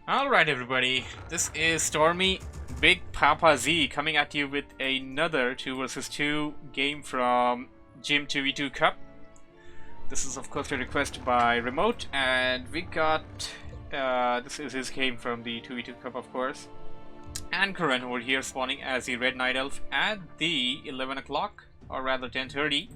Alright everybody, this is Stormy Big Papa Z coming at you with another 2 versus 2 game from Gym 2v2 Cup. This is of course a request by Remote, and we got, this is his game from the 2v2 Cup of course. Anc0ron over here spawning as the Red Night Elf at the 11 o'clock, or rather 10:30.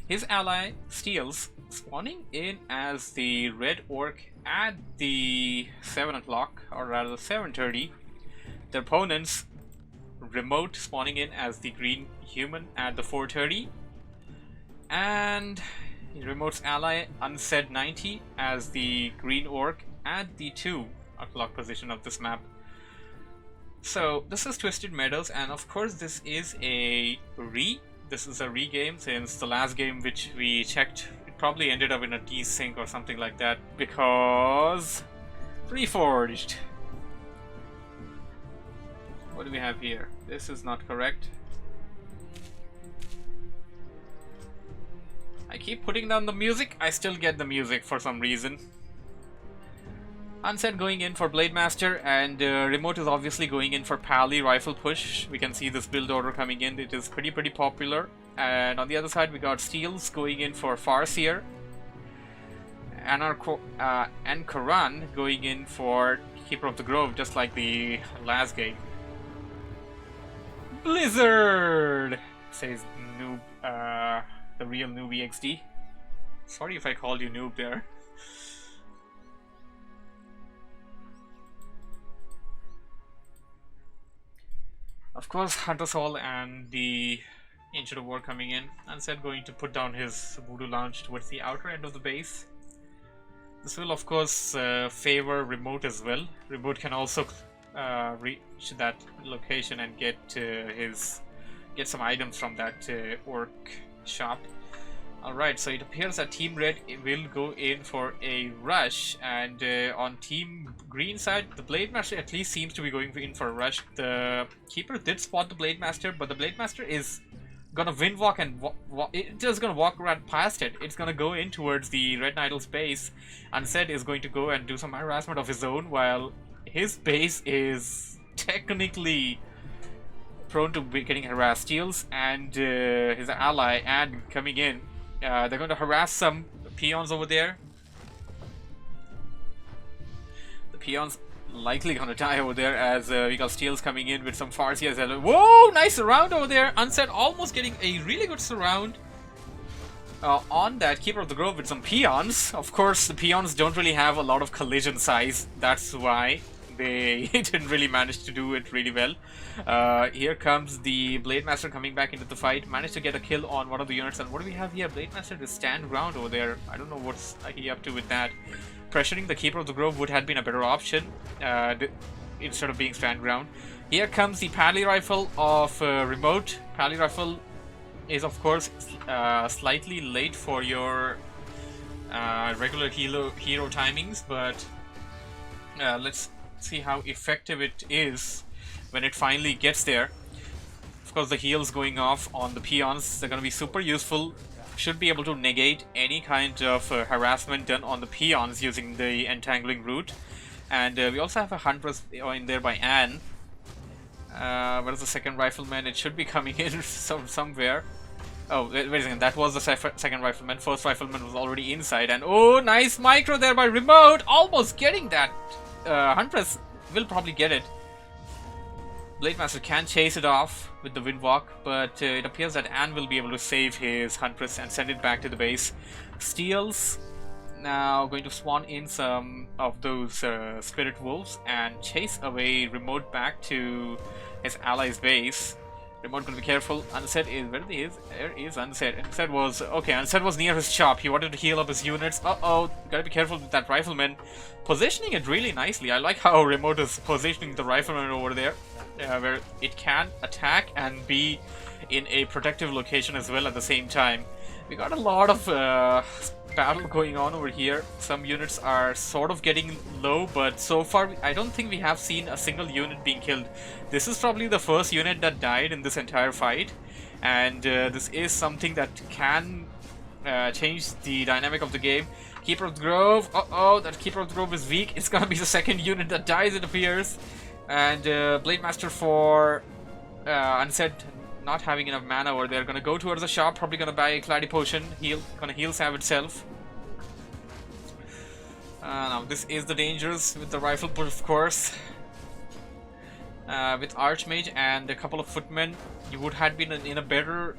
His ally SteiLz spawning in as the Red Orc at the 7 o'clock, or rather 7:30. Their opponents Remote spawning in as the Green Human at the 4:30, and Remote's ally Unsaid 90 as the Green Orc at the 2 o'clock position of this map. So this is Twisted Meadows, and of course this is a regame since the last game which we checked, it probably ended up in a desync or something like that because Reforged. What do we have here? This is not correct. I keep putting down the music, I still get the music for some reason. Unsaid going in for Blade Master, and Remote is obviously going in for Pally Rifle Push. We can see this build order coming in, it is pretty popular. And on the other side we got SteiLz going in for Farseer, Anc0ron going in for Keeper of the Grove, just like the last game. Blizzard! Says noob, the real noob EXD. Sorry if I called you noob there. Of course, Hunter Soul and the Ancient of War coming in. Unsaid going to put down his Voodoo Launch towards the outer end of the base. This will of course favor Remote as well. Remote can also reach that location and get some items from that orc shop. Alright, so it appears that Team Red will go in for a rush, and on Team Green side, the Blade Master at least seems to be going in for a rush. The Keeper did spot the Blade Master, but the Blade Master is gonna wind walk and it's just gonna walk right past it. It's gonna go in towards the Red Night Elf's base. Unsaid is going to go and do some harassment of his own, while his base is technically prone to getting harassed. SteiLz and his ally and coming in. They're going to harass some peons over there. The peons likely going to die over there, as we got SteiLz coming in with some Farseer as well. Whoa, nice surround over there. Unsaid almost getting a really good surround on that Keeper of the Grove with some peons. Of course, the peons don't really have a lot of collision size. That's why they didn't really manage to do it really well. Here comes the Blade Master coming back into the fight. Managed to get a kill on one of the units. And what do we have here? Blade Master to stand ground over there. I don't know what's he up to with that. Pressuring the Keeper of the Grove would have been a better option instead of being stand ground. Here comes the Pally Rifle of Remote. Pally Rifle is of course slightly late for your regular hero timings, but let's see how effective it is when it finally gets there. Of course, the heals going off on the peons, they're going to be super useful. Should be able to negate any kind of harassment done on the peons using the entangling route. And we also have a Huntress in there by Anne. Where's the second rifleman? It should be coming in somewhere. Oh, wait a second, that was the second rifleman. First rifleman was already inside. And oh, nice micro there by Remote, almost getting that. Huntress will probably get it. Blade Master can chase it off with the Windwalk, but it appears that Anne will be able to save his Huntress and send it back to the base. SteiLz now going to spawn in some of those Spirit Wolves and chase away Remote back to his ally's base. Remote gonna be careful. Unsaid is where he is. There is Unsaid. Unsaid was okay. Unsaid was near his shop. He wanted to heal up his units. Gotta be careful with that rifleman. Positioning it really nicely. I like how Remote is positioning the rifleman over there, where it can attack and be in a protective location as well at the same time. We got a lot of battle going on over here. Some units are sort of getting low, but so far I don't think we have seen a single unit being killed. This is probably the first unit that died in this entire fight, and this is something that can change the dynamic of the game. Keeper of the Grove. Uh-oh, that Keeper of the Grove is weak. It's gonna be the second unit that dies, it appears. And Blade Master for Unsaid not having enough mana over there. Gonna go towards the shop, probably gonna buy a Clarity Potion. Gonna heal Sav itself. Now this is the dangers with the rifle push, of course. With Archmage and a couple of footmen, you would have been in a better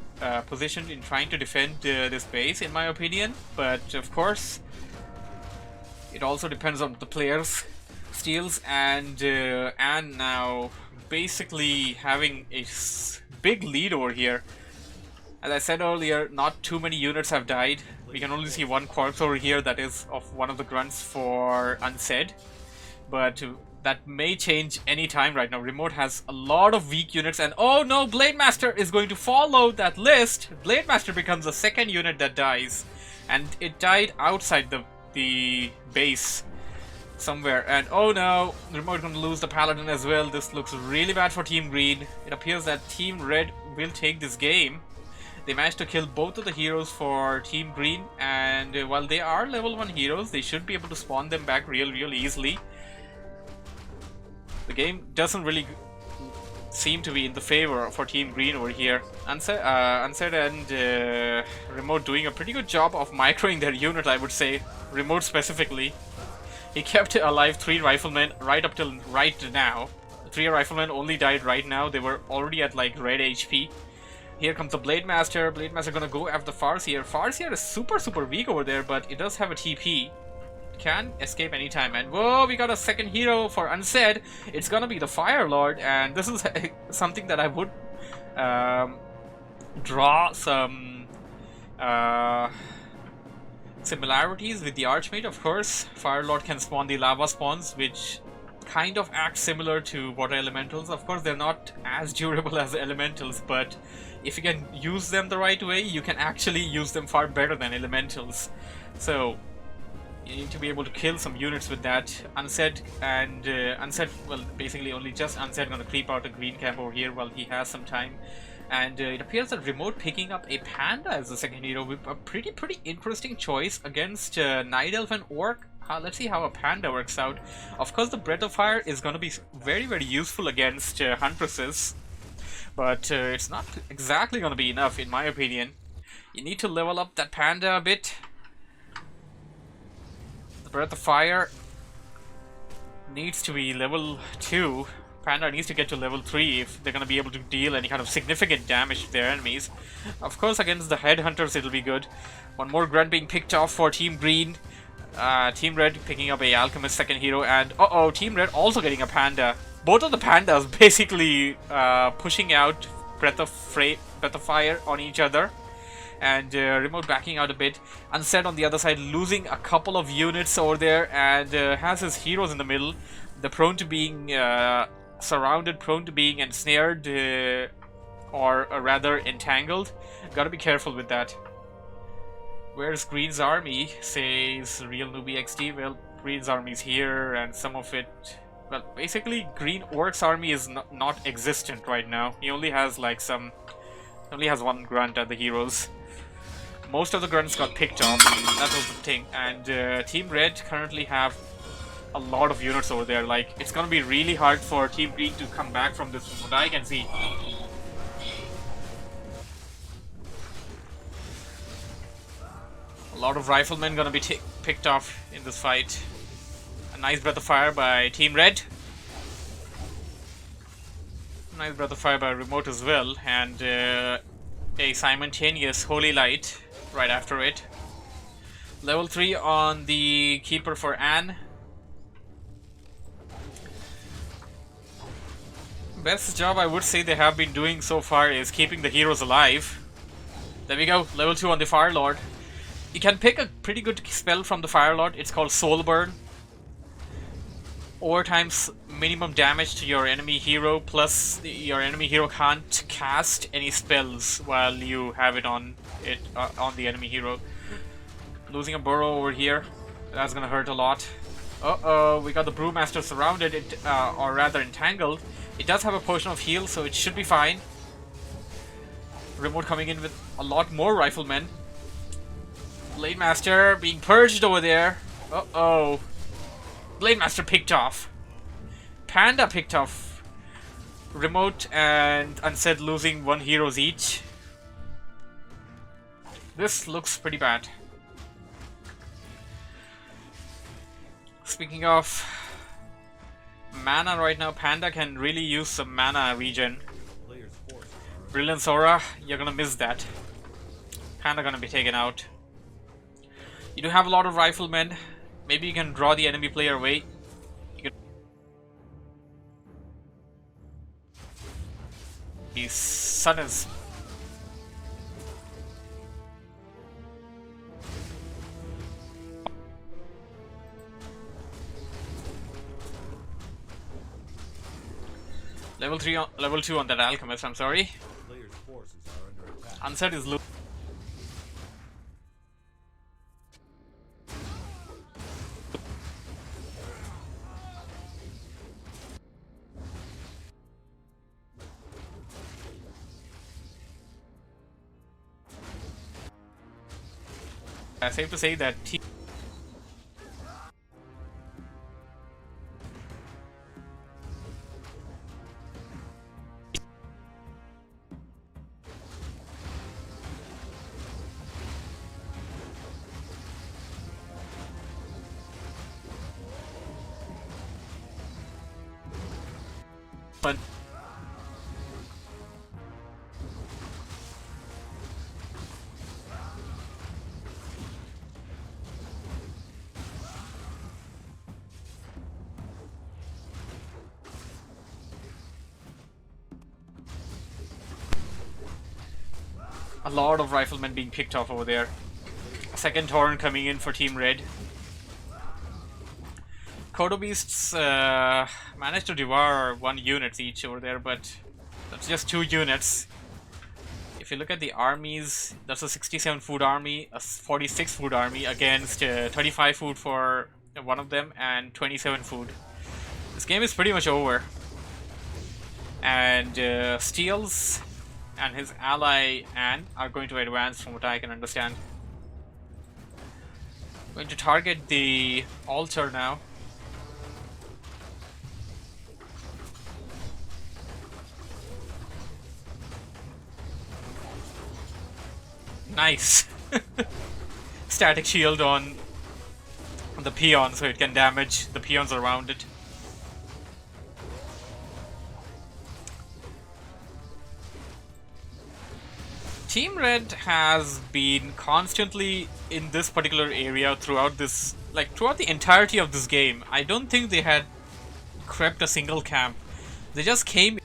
position in trying to defend this base, in my opinion. But of course, it also depends on the players. SteiLz and now basically having a big lead over here. As I said earlier, not too many units have died. We can only see one corpse over here, that is of one of the grunts for Unsaid. But that may change any time right now. Remote has a lot of weak units, and oh no, Blade Master is going to follow that list. Blade Master becomes the second unit that dies, and it died outside the base somewhere. And oh no, Remote going to lose the Paladin as well. This looks really bad for Team Green. It appears that Team Red will take this game. They managed to kill both of the heroes for Team Green, and while they are level 1 heroes, they should be able to spawn them back real easily. The game doesn't really seem to be in the favor for Team Green over here. Unsaid and Remote doing a pretty good job of microing their unit, I would say. Remote specifically. He kept alive 3 riflemen right up till right now. 3 riflemen only died right now. They were already at like red HP. Here comes the Blade Master. Blade Master gonna go after the Farseer. Farseer is super weak over there, but it does have a TP. Can escape anytime. And whoa, we got a second hero for Unsaid. It's gonna be the Fire Lord, and this is something that I would draw some similarities with the Archmage. Of course, Fire Lord can spawn the lava spawns, which kind of act similar to water elementals. Of course, they're not as durable as the elementals, but if you can use them the right way, you can actually use them far better than elementals. So you need to be able to kill some units with that. Unsaid and Unsaid, well, basically only just Unsaid gonna creep out a green camp over here while he has some time. And it appears that Remote picking up a Panda as the second hero, with a pretty interesting choice against Night Elf and Orc. Let's see how a Panda works out. Of course, the Breath of Fire is gonna be very useful against Huntresses, but it's not exactly gonna be enough, in my opinion. You need to level up that Panda a bit. Breath of Fire needs to be level 2. Panda needs to get to level 3 if they're going to be able to deal any kind of significant damage to their enemies. Of course, against the Headhunters it'll be good. One more grunt being picked off for Team Green. Team Red picking up a Alchemist second hero, and uh-oh, Team Red also getting a Panda. Both of the Pandas basically pushing out Breath of Fire on each other. And Remote backing out a bit. Unsaid on the other side losing a couple of units over there, and has his heroes in the middle. They're prone to being surrounded, prone to being ensnared, or rather entangled. Gotta be careful with that. Where's Green's army? Says Real Newbie XD. Well, Green's army's here, and some of it... Well, basically Green Orc's army is not existent right now. He only has like some... Only has one grunt at the heroes. Most of the grunts got picked off, that was the thing. And Team Red currently have a lot of units over there. Like, it's gonna be really hard for Team Green to come back from this, from what I can see. A lot of riflemen gonna be picked off in this fight. A nice Breath of Fire by Team Red. Nice Breath of Fire by Remote as well, and a simultaneous Holy Light right after it. Level 3 on the Keeper for Anne. Best job I would say they have been doing so far is keeping the heroes alive. There we go, level 2 on the Fire Lord. You can pick a pretty good spell from the Fire Lord. It's called Soul Burn. Overtime's minimum damage to your enemy hero, plus your enemy hero can't cast any spells while you have it on the enemy hero. Losing a burrow over here, that's gonna hurt a lot. Uh-oh, we got the Brewmaster surrounded, or rather entangled. It does have a potion of heal, so it should be fine. Remote coming in with a lot more riflemen. Blade Master being purged over there. Uh-oh. Blade Master picked off. Panda picked off. Remote and Unsaid losing 1 heroes each. This looks pretty bad. Speaking of mana right now, Panda can really use some mana regen. Brilliance Aura, you're gonna miss that. Panda gonna be taken out. You do have a lot of riflemen. Maybe you can draw the enemy player away. You can... His sun is... Level 3 on, level 2 on that Alchemist, I'm sorry. Unsaid is safe to say that but a lot of riflemen being picked off over there. Second Torrent coming in for Team Red. Kodo Beasts managed to devour 1 unit each over there, but that's just 2 units. If you look at the armies, that's a 67 food army, a 46 food army against 35 food for one of them and 27 food. This game is pretty much over. And SteiLz and his ally Ann are going to advance from what I can understand. Going to target the altar now. Nice! Static shield on the peon so it can damage the peons around it. Team Red has been constantly in this particular area throughout this, like throughout the entirety of this game. I don't think they had crept a single camp. They just came.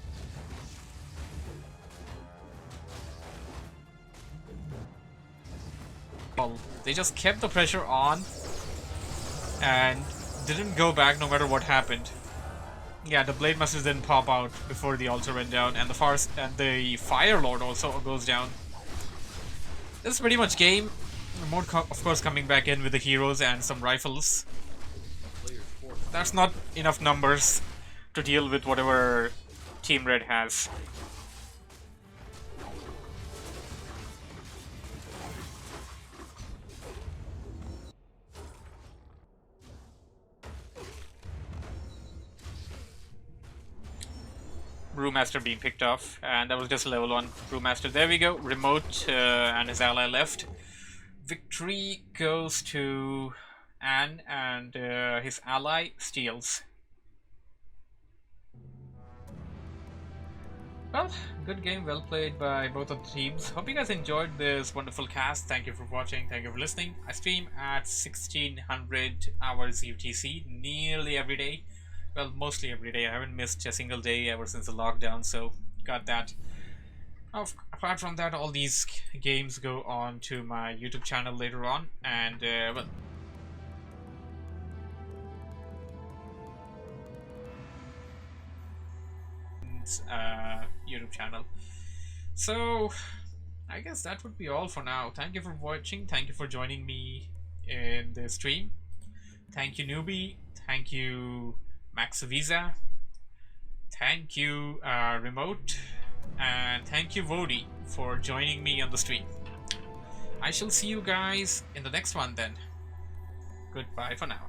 They just kept the pressure on and didn't go back no matter what happened. Yeah, the Blade Masters didn't pop out before the altar went down, and the Fire Lord also goes down. This is pretty much game. Remote, of course, coming back in with the heroes and some rifles. That's not enough numbers to deal with whatever Team Red has. Brewmaster being picked off, and that was just a level 1 Brewmaster. There we go. Remote and his ally left. Victory goes to Ann and his ally SteiLz. Well, good game, well played by both of the teams. Hope you guys enjoyed this wonderful cast. Thank you for watching, thank you for listening. I stream at 1600 hours UTC nearly every day. Well, mostly every day. I haven't missed a single day ever since the lockdown, so got that. Apart from that, all these games go on to my YouTube channel later on, and well, YouTube channel. So I guess that would be all for now. Thank you for watching, thank you for joining me in the stream. Thank you, Newbie. Thank you, Max Visa. Thank you, Remote. And thank you, Vodi, for joining me on the stream. I shall see you guys in the next one then. Goodbye for now.